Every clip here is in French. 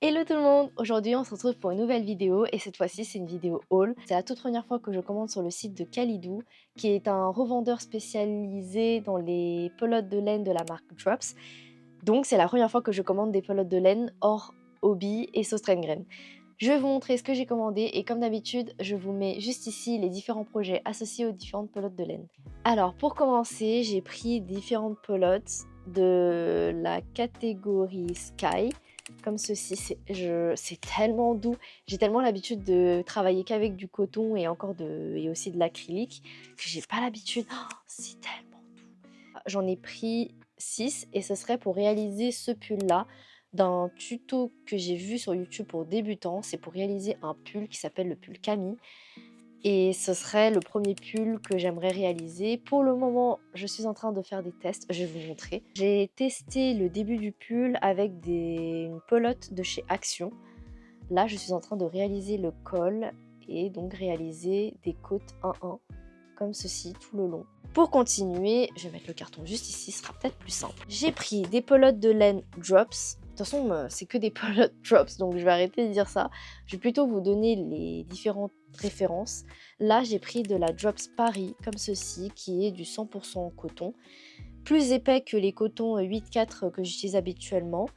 Hello tout le monde! Aujourd'hui on se retrouve pour une nouvelle vidéo et cette fois-ci c'est une vidéo haul. C'est la toute première fois que je commande sur le site de Kalidou qui est un revendeur spécialisé dans les pelotes de laine de la marque Drops. Donc c'est la première fois que je commande des pelotes de laine hors Hobbii et Söstrengren. Je vais vous montrer ce que j'ai commandé et comme d'habitude je vous mets juste ici les différents projets associés aux différentes pelotes de laine. Alors pour commencer j'ai pris différentes pelotes de la catégorie Sky. Comme ceci, c'est tellement doux. J'ai tellement l'habitude de travailler qu'avec du coton et aussi de l'acrylique que j'ai pas l'habitude. Oh, c'est tellement doux. J'en ai pris 6 et ce serait pour réaliser ce pull-là d'un tuto que j'ai vu sur YouTube pour débutants. C'est pour réaliser un pull qui s'appelle le pull Camille. Et ce serait le premier pull que j'aimerais réaliser. Pour le moment, je suis en train de faire des tests, je vais vous montrer. J'ai testé le début du pull avec une pelote de chez Action. Là, je suis en train de réaliser le col et donc réaliser des côtes 1-1, comme ceci tout le long. Pour continuer, je vais mettre le carton juste ici, ce sera peut-être plus simple. J'ai pris des pelotes de laine Drops. De toute façon, c'est que des pelotes Drops, donc je vais arrêter de dire ça. Je vais plutôt vous donner les différentes références. Là, j'ai pris de la Drops Paris, comme ceci, qui est du 100% coton. Plus épais que les cotons 8-4 que j'utilise habituellement.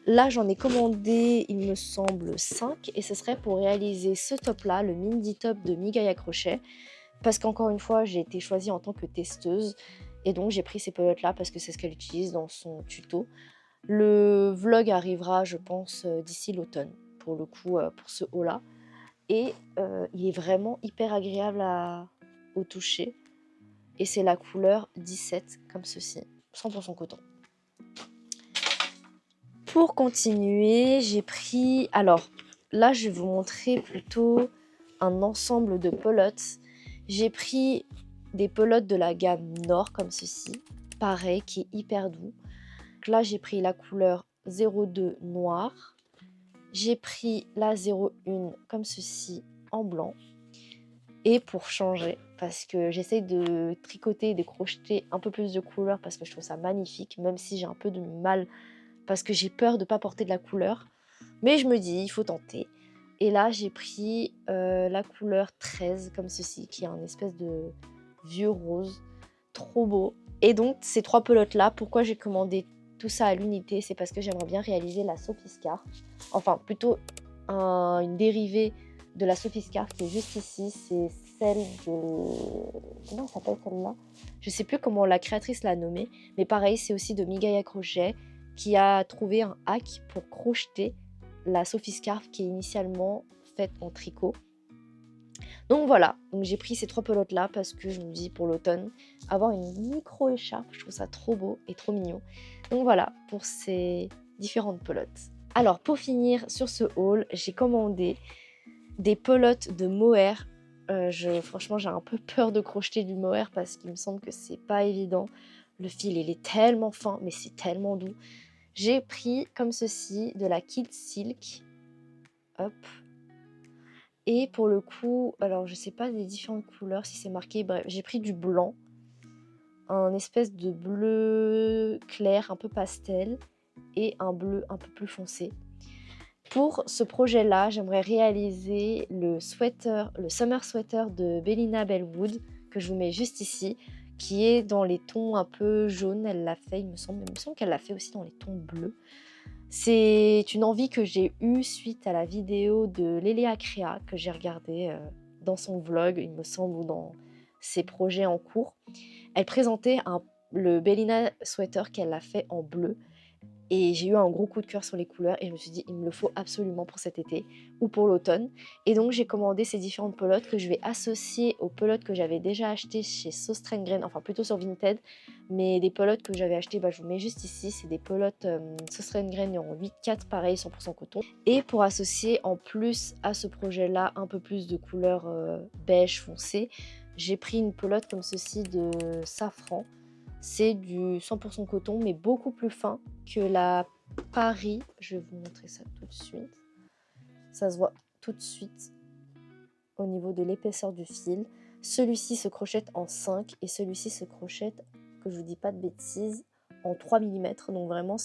Là, j'en ai commandé, il me semble, 5. Et ce serait pour réaliser ce top-là, le Mindy Top de Migaia Crochet. Parce qu'encore une fois, j'ai été choisie en tant que testeuse. Et donc, j'ai pris ces pelotes-là parce que c'est ce qu'elle utilise dans son tuto. Le vlog arrivera, je pense, d'ici l'automne, pour le coup, pour ce haut-là. Et il est vraiment hyper agréable au toucher. Et c'est la couleur 17, comme ceci, 100% coton. Pour continuer, j'ai pris... Alors, là, je vais vous montrer plutôt un ensemble de pelotes. J'ai pris des pelotes de la gamme Nord, comme ceci. Pareil, qui est hyper doux. Là, j'ai pris la couleur 02 noir. J'ai pris la 01 comme ceci en blanc. Et pour changer, parce que j'essaye de tricoter et de crocheter un peu plus de couleurs parce que je trouve ça magnifique, même si j'ai un peu de mal parce que j'ai peur de ne pas porter de la couleur. Mais je me dis, il faut tenter. Et là, j'ai pris la couleur 13 comme ceci, qui est un espèce de vieux rose, trop beau. Et donc, ces trois pelotes-là, pourquoi j'ai commandé tout ça à l'unité, c'est parce que j'aimerais bien réaliser la Sophie Scarf. Enfin, plutôt une dérivée de la Sophie Scarf qui est juste ici. C'est celle de... Comment elle s'appelle celle-là? Je sais plus comment la créatrice l'a nommée. Mais pareil, c'est aussi de Migaia Crochet qui a trouvé un hack pour crocheter la Sophie Scarf qui est initialement faite en tricot. Donc voilà, donc j'ai pris ces trois pelotes là parce que je me dis pour l'automne, avoir une micro écharpe, je trouve ça trop beau et trop mignon. Donc voilà pour ces différentes pelotes. Alors pour finir sur ce haul, j'ai commandé des pelotes de mohair. Franchement j'ai un peu peur de crocheter du mohair parce qu'il me semble que c'est pas évident. Le fil il est tellement fin mais c'est tellement doux. J'ai pris comme ceci de la Kid Silk. Hop. Et pour le coup, alors je sais pas des différentes couleurs si c'est marqué, bref, j'ai pris du blanc, un espèce de bleu clair, un peu pastel, et un bleu un peu plus foncé. Pour ce projet-là, j'aimerais réaliser le summer sweater de Bellina Bellwood, que je vous mets juste ici, qui est dans les tons un peu jaunes, elle l'a fait, il me semble qu'elle l'a fait aussi dans les tons bleus. C'est une envie que j'ai eue suite à la vidéo de Léléa Créa que j'ai regardée dans son vlog, il me semble, ou dans ses projets en cours. Elle présentait le Bellina sweater qu'elle a fait en bleu. Et j'ai eu un gros coup de cœur sur les couleurs et je me suis dit il me le faut absolument pour cet été ou pour l'automne. Et donc j'ai commandé ces différentes pelotes que je vais associer aux pelotes que j'avais déjà achetées chez Söstrengren, enfin plutôt sur Vinted. Mais les pelotes que j'avais achetées, je vous mets juste ici, c'est des pelotes Söstrengren en 8-4, pareil 100% coton. Et pour associer en plus à ce projet-là un peu plus de couleur beige foncé, j'ai pris une pelote comme ceci de safran. C'est du 100% coton, mais beaucoup plus fin que la Paris. Je vais vous montrer ça tout de suite. Ça se voit tout de suite au niveau de l'épaisseur du fil. Celui-ci se crochette en 5 et celui-ci se crochette, que je vous dis pas de bêtises, en 3 mm. Donc vraiment,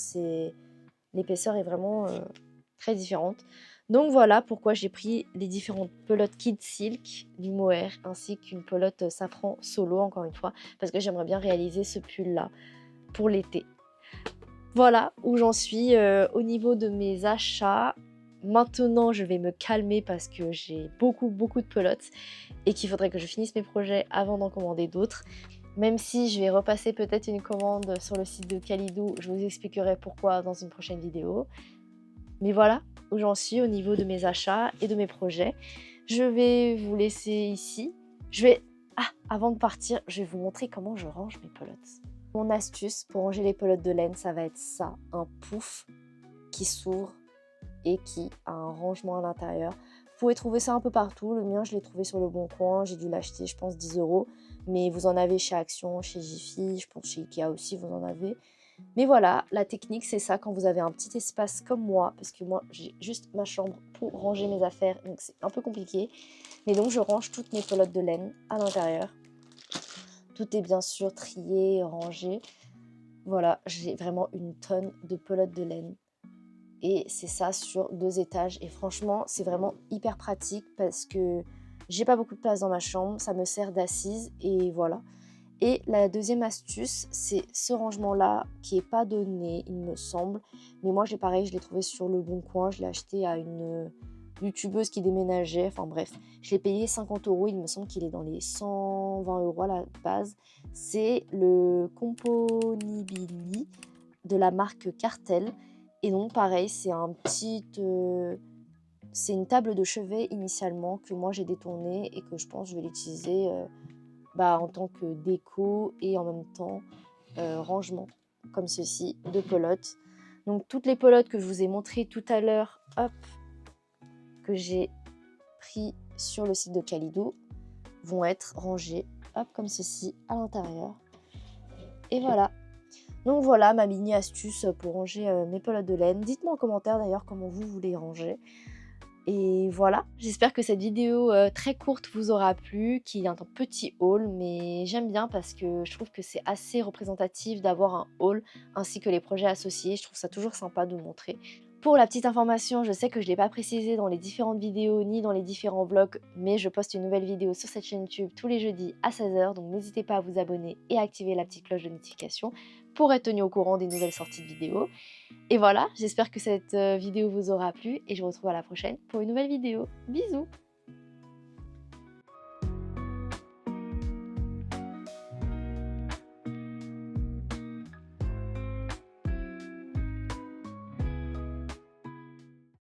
l'épaisseur est vraiment très différentes. Donc voilà pourquoi j'ai pris les différentes pelotes Kid Silk du Mohair ainsi qu'une pelote safran solo encore une fois parce que j'aimerais bien réaliser ce pull là pour l'été. Voilà où j'en suis au niveau de mes achats. Maintenant je vais me calmer parce que j'ai beaucoup de pelotes et qu'il faudrait que je finisse mes projets avant d'en commander d'autres. Même si je vais repasser peut-être une commande sur le site de Kalidou, je vous expliquerai pourquoi dans une prochaine vidéo. Mais voilà où j'en suis au niveau de mes achats et de mes projets. Je vais vous laisser ici. Avant de partir, je vais vous montrer comment je range mes pelotes. Mon astuce pour ranger les pelotes de laine, ça va être ça, un pouf qui s'ouvre et qui a un rangement à l'intérieur. Vous pouvez trouver ça un peu partout. Le mien, je l'ai trouvé sur le Bon Coin. J'ai dû l'acheter, je pense, 10 €. Mais vous en avez chez Action, chez Jiffy, je pense chez Ikea aussi, vous en avez. Mais voilà, la technique, c'est ça quand vous avez un petit espace comme moi, parce que moi, j'ai juste ma chambre pour ranger mes affaires, donc c'est un peu compliqué. Mais donc, je range toutes mes pelotes de laine à l'intérieur. Tout est bien sûr trié, rangé. Voilà, j'ai vraiment une tonne de pelotes de laine. Et c'est ça sur 2 étages. Et franchement, c'est vraiment hyper pratique parce que j'ai pas beaucoup de place dans ma chambre. Ça me sert d'assise et voilà. Et la deuxième astuce, c'est ce rangement-là qui est pas donné, il me semble. Mais moi, j'ai pareil, je l'ai trouvé sur le Bon Coin. Je l'ai acheté à une youtubeuse qui déménageait. Enfin bref, je l'ai payé 50 €. Il me semble qu'il est dans les 120 € à la base. C'est le Componibili de la marque Cartel. Et donc pareil, c'est c'est une table de chevet initialement que moi j'ai détournée et que je pense que je vais l'utiliser en tant que déco et en même temps rangement, comme ceci, de pelotes. Donc toutes les pelotes que je vous ai montrées tout à l'heure, hop, que j'ai pris sur le site de Kalidou, vont être rangées, hop, comme ceci, à l'intérieur. Et voilà. Donc voilà ma mini astuce pour ranger mes pelotes de laine. Dites-moi en commentaire d'ailleurs comment vous voulez ranger. Et voilà, j'espère que cette vidéo très courte vous aura plu, qu'il y a un petit haul, mais j'aime bien parce que je trouve que c'est assez représentatif d'avoir un haul ainsi que les projets associés. Je trouve ça toujours sympa de montrer. Pour la petite information, je sais que je ne l'ai pas précisé dans les différentes vidéos ni dans les différents vlogs, mais je poste une nouvelle vidéo sur cette chaîne YouTube tous les jeudis à 16 h, donc n'hésitez pas à vous abonner et à activer la petite cloche de notification pour être tenu au courant des nouvelles sorties de vidéos. Et voilà, j'espère que cette vidéo vous aura plu et je vous retrouve à la prochaine pour une nouvelle vidéo. Bisous!